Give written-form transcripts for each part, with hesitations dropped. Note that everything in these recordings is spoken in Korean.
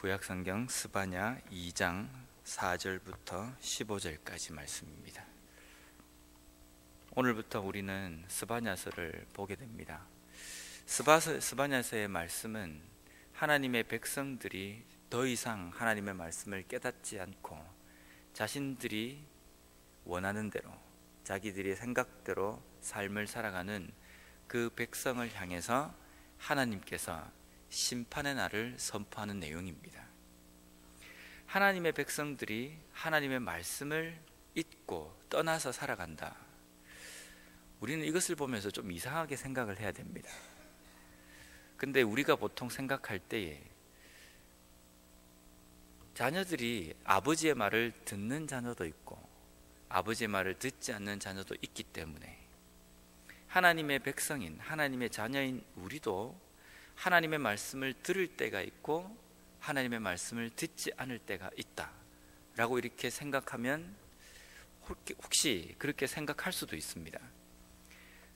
구약성경 스바냐 2장 4절부터 15절까지 말씀입니다. 오늘부터 우리는 스바냐서를 보게 됩니다. 스바냐서의 말씀은 하나님의 백성들이 더 이상 하나님의 말씀을 깨닫지 않고 자신들이 원하는 대로 자기들의 생각대로 삶을 살아가는 그 백성을 향해서 하나님께서 심판의 날을 선포하는 내용입니다. 하나님의 백성들이 하나님의 말씀을 잊고 떠나서 살아간다. 우리는 이것을 보면서 좀 이상하게 생각을 해야 됩니다. 근데 우리가 보통 생각할 때에 자녀들이 아버지의 말을 듣는 자녀도 있고 아버지의 말을 듣지 않는 자녀도 있기 때문에 하나님의 백성인 하나님의 자녀인 우리도 하나님의 말씀을 들을 때가 있고 하나님의 말씀을 듣지 않을 때가 있다 라고 이렇게 생각하면 혹시 그렇게 생각할 수도 있습니다.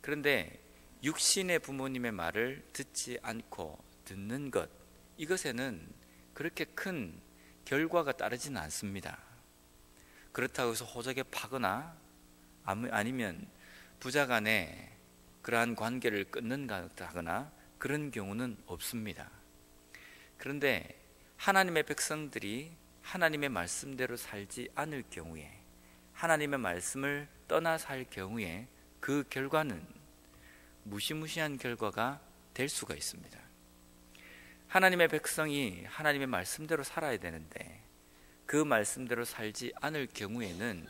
그런데 육신의 부모님의 말을 듣지 않고 듣는 것, 이것에는 그렇게 큰 결과가 따르지는 않습니다. 그렇다고 해서 호적에 파거나 아니면 부자간에 그러한 관계를 끊는다거나 그런 경우는 없습니다. 그런데 하나님의 백성들이 하나님의 말씀대로 살지 않을 경우에, 하나님의 말씀을 떠나 살 경우에 그 결과는 무시무시한 결과가 될 수가 있습니다. 하나님의 백성이 하나님의 말씀대로 살아야 되는데 그 말씀대로 살지 않을 경우에는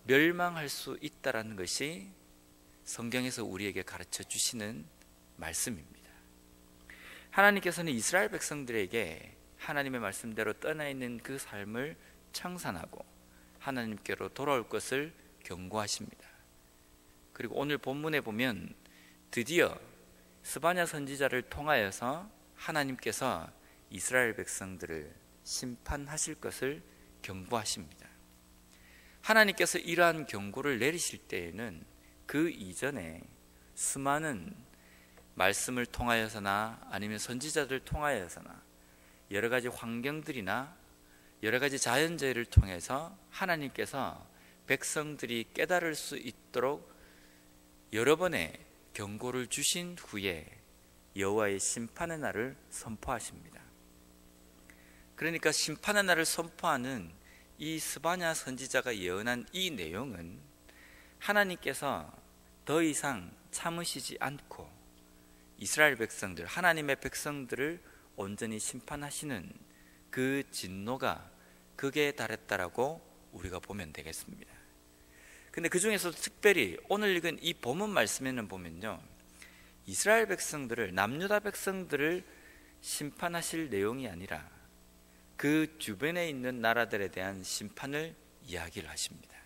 멸망할 수 있다는 것이 성경에서 우리에게 가르쳐 주시는 말씀입니다. 하나님께서는 이스라엘 백성들에게 하나님의 말씀대로 떠나 있는 그 삶을 청산하고 하나님께로 돌아올 것을 경고하십니다. 그리고 오늘 본문에 보면 드디어 스바냐 선지자를 통하여서 하나님께서 이스라엘 백성들을 심판하실 것을 경고하십니다. 하나님께서 이러한 경고를 내리실 때에는 그 이전에 수많은 말씀을 통하여서나 아니면 선지자들을 통하여서나 여러 가지 환경들이나 여러 가지 자연재해를 통해서 하나님께서 백성들이 깨달을 수 있도록 여러 번의 경고를 주신 후에 여호와의 심판의 날을 선포하십니다. 그러니까 심판의 날을 선포하는 이 스바냐 선지자가 예언한 이 내용은 하나님께서 더 이상 참으시지 않고 이스라엘 백성들, 하나님의 백성들을 온전히 심판하시는 그 진노가 극에 달했다라고 우리가 보면 되겠습니다. 근데 그 중에서도 특별히 오늘 읽은 이 본문 말씀에는 보면요, 이스라엘 백성들을, 남유다 백성들을 심판하실 내용이 아니라 그 주변에 있는 나라들에 대한 심판을 이야기를 하십니다.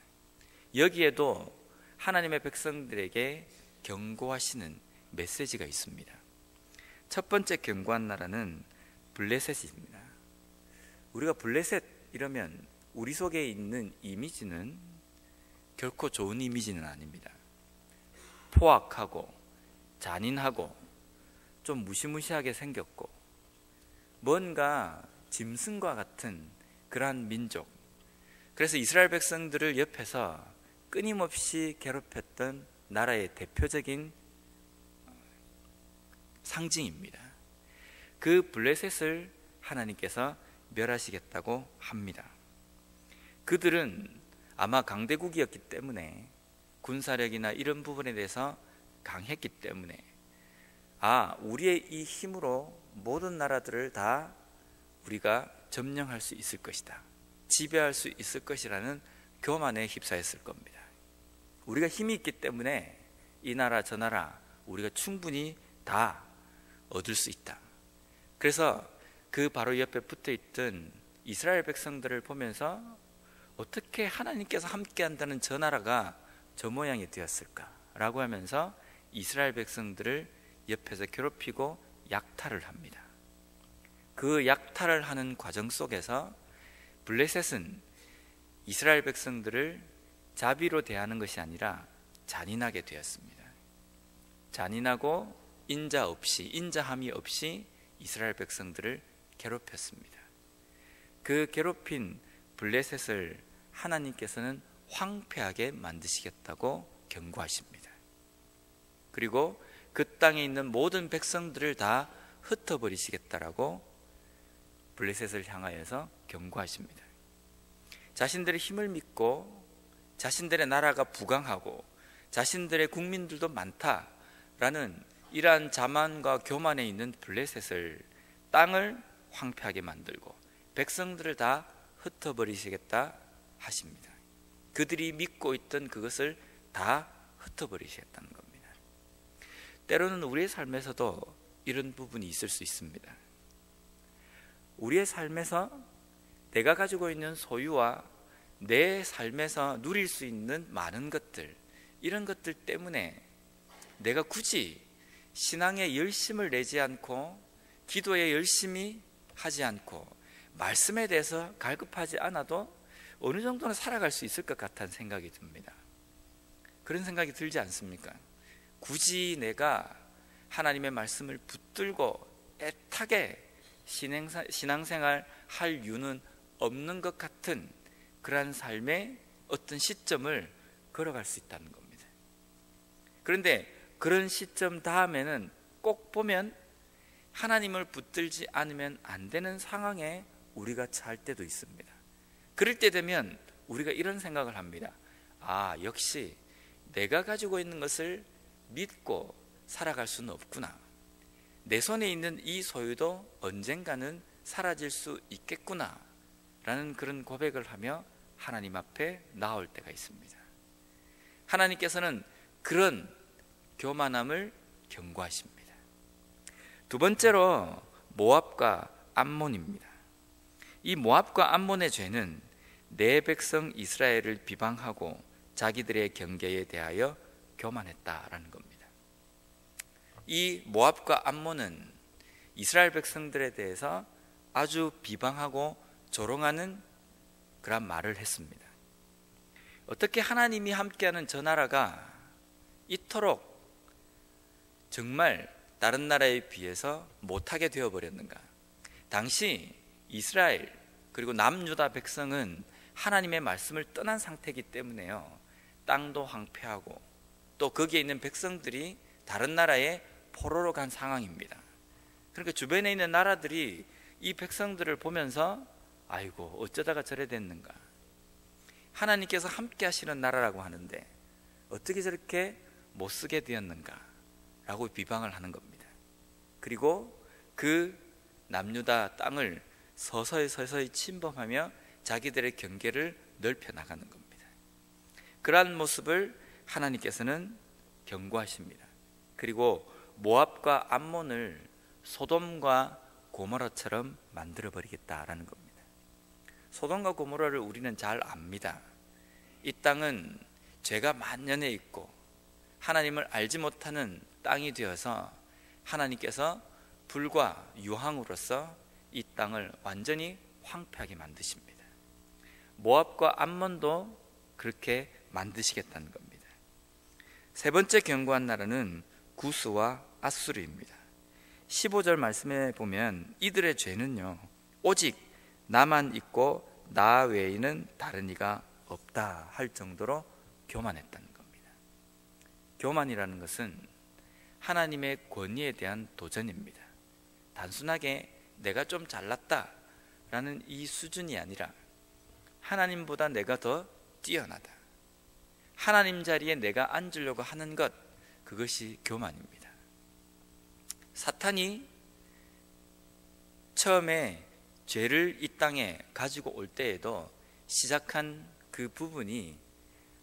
여기에도 하나님의 백성들에게 경고하시는 메시지가 있습니다. 첫 번째 경고한 나라는 블레셋입니다. 우리가 블레셋 이러면 우리 속에 있는 이미지는 결코 좋은 이미지는 아닙니다. 포악하고 잔인하고 좀 무시무시하게 생겼고 뭔가 짐승과 같은 그러한 민족, 그래서 이스라엘 백성들을 옆에서 끊임없이 괴롭혔던 나라의 대표적인 상징입니다. 그 블레셋을 하나님께서 멸하시겠다고 합니다. 그들은 아마 강대국이었기 때문에 군사력이나 이런 부분에 대해서 강했기 때문에 우리의 이 힘으로 모든 나라들을 다 우리가 점령할 수 있을 것이다, 지배할 수 있을 것이라는 교만에 휩싸였을 겁니다. 우리가 힘이 있기 때문에 이 나라 저 나라 우리가 충분히 다 얻을 수 있다. 그래서 그 바로 옆에 붙어있던 이스라엘 백성들을 보면서 어떻게 하나님께서 함께 한다는 저 나라가 저 모양이 되었을까 라고 하면서 이스라엘 백성들을 옆에서 괴롭히고 약탈을 합니다. 그 약탈을 하는 과정 속에서 블레셋은 이스라엘 백성들을 자비로 대하는 것이 아니라 잔인하게 되었습니다. 잔인하고 인자함이 없이 이스라엘 백성들을 괴롭혔습니다. 그 괴롭힌 블레셋을 하나님께서는 황폐하게 만드시겠다고 경고하십니다. 그리고 그 땅에 있는 모든 백성들을 다 흩어버리시겠다라고 블레셋을 향하여서 경고하십니다. 자신들의 힘을 믿고 자신들의 나라가 부강하고 자신들의 국민들도 많다라는 이러한 자만과 교만에 있는 블레셋을, 땅을 황폐하게 만들고 백성들을 다 흩어버리시겠다 하십니다. 그들이 믿고 있던 그것을 다 흩어버리시겠다는 겁니다. 때로는 우리의 삶에서도 이런 부분이 있을 수 있습니다. 우리의 삶에서 내가 가지고 있는 소유와 내 삶에서 누릴 수 있는 많은 것들, 이런 것들 때문에 내가 굳이 신앙에 열심을 내지 않고 기도에 열심히 하지 않고 말씀에 대해서 갈급하지 않아도 어느 정도는 살아갈 수 있을 것 같다는 생각이 듭니다. 그런 생각이 들지 않습니까? 굳이 내가 하나님의 말씀을 붙들고 애타게 신앙생활 할 이유는 없는 것 같은 그러한 삶의 어떤 시점을 걸어갈 수 있다는 겁니다. 그런데 그런 시점 다음에는 꼭 보면 하나님을 붙들지 않으면 안 되는 상황에 우리가 처할 때도 있습니다. 그럴 때 되면 우리가 이런 생각을 합니다. 아, 역시 내가 가지고 있는 것을 믿고 살아갈 수는 없구나. 내 손에 있는 이 소유도 언젠가는 사라질 수 있겠구나 라는 그런 고백을 하며 하나님 앞에 나올 때가 있습니다. 하나님께서는 그런 교만함을 경고하십니다. 두 번째로 모압과 암몬입니다. 이 모압과 암몬의 죄는 내 백성 이스라엘을 비방하고 자기들의 경계에 대하여 교만했다라는 겁니다. 이 모압과 암몬은 이스라엘 백성들에 대해서 아주 비방하고 조롱하는 그런 말을 했습니다. 어떻게 하나님이 함께하는 저 나라가 이토록 정말 다른 나라에 비해서 못하게 되어버렸는가? 당시 이스라엘 그리고 남유다 백성은 하나님의 말씀을 떠난 상태이기 때문에요, 땅도 황폐하고 또 거기에 있는 백성들이 다른 나라에 포로로 간 상황입니다. 그러니까 주변에 있는 나라들이 이 백성들을 보면서 아이고 어쩌다가 저래 됐는가, 하나님께서 함께 하시는 나라라고 하는데 어떻게 저렇게 못쓰게 되었는가 라고 비방을 하는 겁니다. 그리고 그 남유다 땅을 서서히 침범하며 자기들의 경계를 넓혀 나가는 겁니다. 그러한 모습을 하나님께서는 경고하십니다. 그리고 모압과 암몬을 소돔과 고모라처럼 만들어버리겠다라는 겁니다. 소돔과 고모라를 우리는 잘 압니다. 이 땅은 죄가 만연해 있고 하나님을 알지 못하는 땅이 되어서 하나님께서 불과 유황으로서 이 땅을 완전히 황폐하게 만드십니다. 모압과 암몬도 그렇게 만드시겠다는 겁니다. 세 번째 경고한 나라는 구스와 아수르입니다. 15절 말씀에 보면 이들의 죄는요, 오직 나만 있고 나 외에는 다른 이가 없다 할 정도로 교만했다는 겁니다. 교만이라는 것은 하나님의 권위에 대한 도전입니다. 단순하게 내가 좀 잘났다라는 이 수준이 아니라 하나님보다 내가 더 뛰어나다, 하나님 자리에 내가 앉으려고 하는 것, 그것이 교만입니다. 사탄이 처음에 죄를 이 땅에 가지고 올 때에도 시작한 그 부분이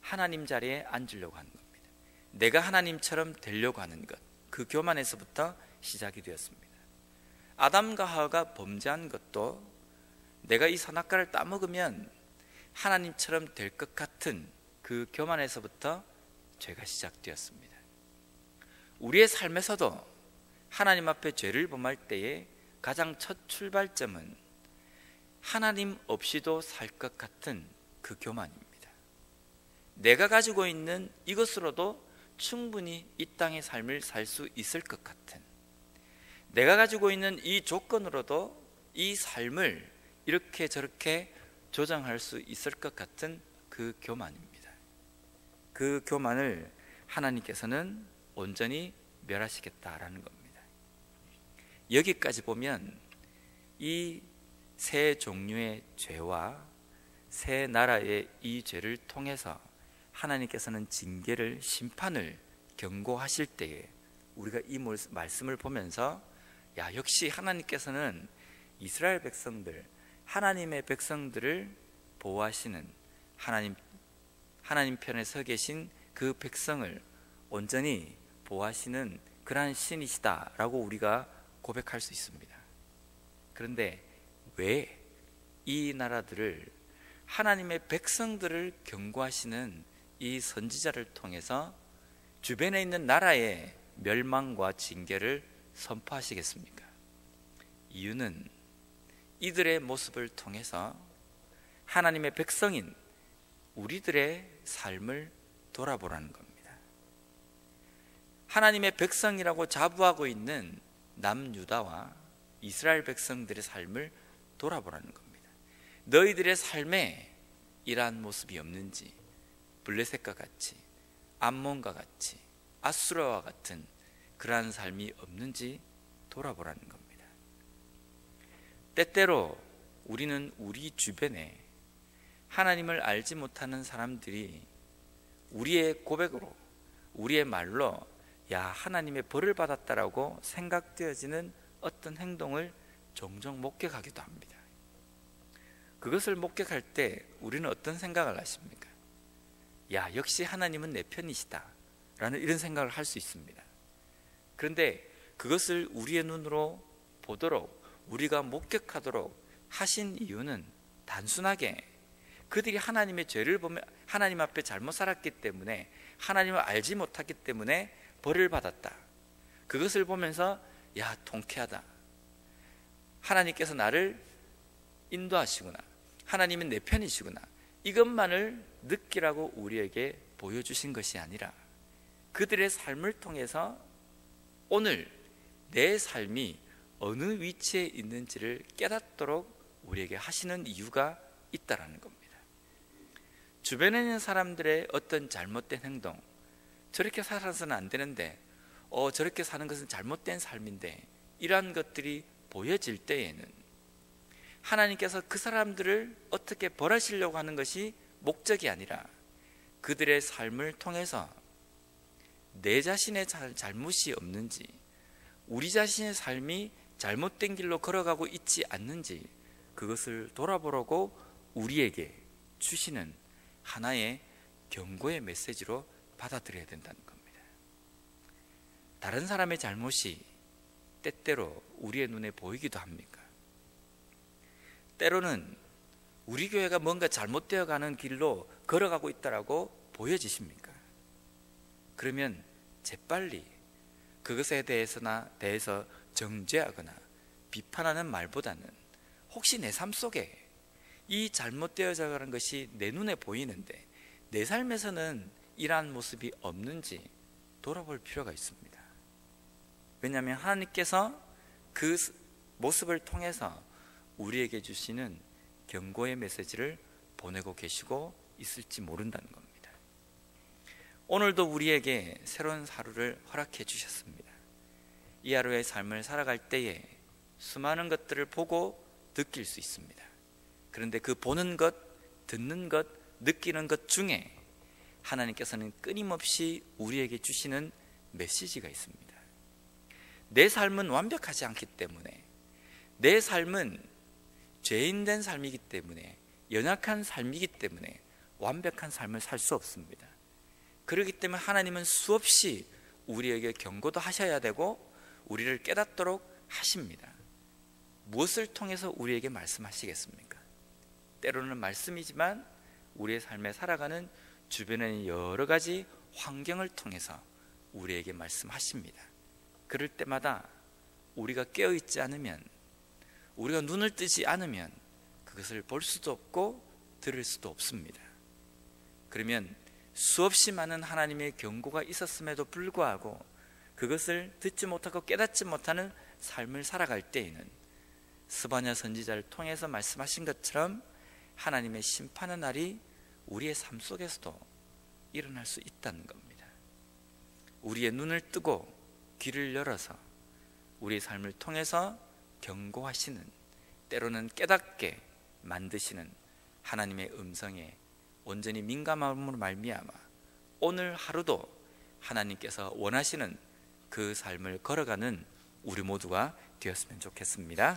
하나님 자리에 앉으려고 하는 겁니다. 내가 하나님처럼 되려고 하는 것, 그 교만에서부터 시작이 되었습니다. 아담과 하와가 범죄한 것도 내가 이 선악과를 따먹으면 하나님처럼 될 것 같은 그 교만에서부터 죄가 시작되었습니다. 우리의 삶에서도 하나님 앞에 죄를 범할 때에 가장 첫 출발점은 하나님 없이도 살 것 같은 그 교만입니다. 내가 가지고 있는 이것으로도 충분히 이 땅의 삶을 살 수 있을 것 같은, 내가 가지고 있는 이 조건으로도 이 삶을 이렇게 저렇게 조장할 수 있을 것 같은 그 교만입니다. 그 교만을 하나님께서는 온전히 멸하시겠다라는 겁니다. 여기까지 보면 이 세 종류의 죄와 세 나라의 이 죄를 통해서 하나님께서는 징계를, 심판을 경고하실 때에 우리가 이 말씀을 보면서 야, 역시 하나님께서는 이스라엘 백성들, 하나님의 백성들을 보호하시는 하나님 편에 서 계신 그 백성을 온전히 보호하시는 그러한 신이시다라고 우리가 고백할 수 있습니다. 그런데 왜 이 나라들을, 하나님의 백성들을 경고하시는 이 선지자를 통해서 주변에 있는 나라의 멸망과 징계를 선포하시겠습니까? 이유는 이들의 모습을 통해서 하나님의 백성인 우리들의 삶을 돌아보라는 겁니다. 하나님의 백성이라고 자부하고 있는 남유다와 이스라엘 백성들의 삶을 돌아보라는 겁니다. 너희들의 삶에 이러한 모습이 없는지, 블레셋과 같이, 암몬과 같이, 아수라와 같은 그러한 삶이 없는지 돌아보라는 겁니다. 때때로 우리는 우리 주변에 하나님을 알지 못하는 사람들이 우리의 고백으로, 우리의 말로 야, 하나님의 벌을 받았다라고 생각되어지는 어떤 행동을 종종 목격하기도 합니다. 그것을 목격할 때 우리는 어떤 생각을 하십니까? 야, 역시 하나님은 내 편이시다 라는 이런 생각을 할 수 있습니다. 그런데 그것을 우리의 눈으로 보도록, 우리가 목격하도록 하신 이유는 단순하게 그들이 하나님의 죄를 보며 하나님 앞에 잘못 살았기 때문에, 하나님을 알지 못했기 때문에 벌을 받았다. 그것을 보면서 야, 통쾌하다, 하나님께서 나를 인도하시구나, 하나님은 내 편이시구나, 이것만을 느끼라고 우리에게 보여주신 것이 아니라 그들의 삶을 통해서 오늘 내 삶이 어느 위치에 있는지를 깨닫도록 우리에게 하시는 이유가 있다라는 겁니다. 주변에 있는 사람들의 어떤 잘못된 행동, 저렇게 살아서는 안 되는데, 저렇게 사는 것은 잘못된 삶인데, 이러한 것들이 보여질 때에는 하나님께서 그 사람들을 어떻게 벌하시려고 하는 것이 목적이 아니라 그들의 삶을 통해서 내 자신의 잘못이 없는지, 우리 자신의 삶이 잘못된 길로 걸어가고 있지 않는지, 그것을 돌아보라고 우리에게 주시는 하나의 경고의 메시지로 받아들여야 된다는 겁니다. 다른 사람의 잘못이 때때로 우리의 눈에 보이기도 합니까? 때로는 우리 교회가 뭔가 잘못되어 가는 길로 걸어가고 있다라고 보여지십니까? 그러면 재빨리 그것에 대해서 정죄하거나 비판하는 말보다는, 혹시 내 삶 속에 이 잘못되어져 가는 것이 내 눈에 보이는데 내 삶에서는 이러한 모습이 없는지 돌아볼 필요가 있습니다. 왜냐하면 하나님께서 그 모습을 통해서 우리에게 주시는 경고의 메시지를 보내고 계시고 있을지 모른다는 겁니다. 오늘도 우리에게 새로운 하루를 허락해 주셨습니다. 이 하루의 삶을 살아갈 때에 수많은 것들을 보고 느낄 수 있습니다. 그런데 그 보는 것, 듣는 것, 느끼는 것 중에 하나님께서는 끊임없이 우리에게 주시는 메시지가 있습니다. 내 삶은 완벽하지 않기 때문에, 내 삶은 죄인된 삶이기 때문에, 연약한 삶이기 때문에 완벽한 삶을 살 수 없습니다. 그렇기 때문에 하나님은 수없이 우리에게 경고도 하셔야 되고 우리를 깨닫도록 하십니다. 무엇을 통해서 우리에게 말씀하시겠습니까? 때로는 말씀이지만 우리의 삶에 살아가는 주변의 여러 가지 환경을 통해서 우리에게 말씀하십니다. 그럴 때마다 우리가 깨어있지 않으면, 우리가 눈을 뜨지 않으면 그것을 볼 수도 없고 들을 수도 없습니다. 그러면 수없이 많은 하나님의 경고가 있었음에도 불구하고 그것을 듣지 못하고 깨닫지 못하는 삶을 살아갈 때에는 스바냐 선지자를 통해서 말씀하신 것처럼 하나님의 심판의 날이 우리의 삶 속에서도 일어날 수 있다는 겁니다. 우리의 눈을 뜨고 귀를 열어서 우리의 삶을 통해서 경고하시는, 때로는 깨닫게 만드시는 하나님의 음성에 온전히 민감함으로 말미암아 오늘 하루도 하나님께서 원하시는 그 삶을 걸어가는 우리 모두가 되었으면 좋겠습니다.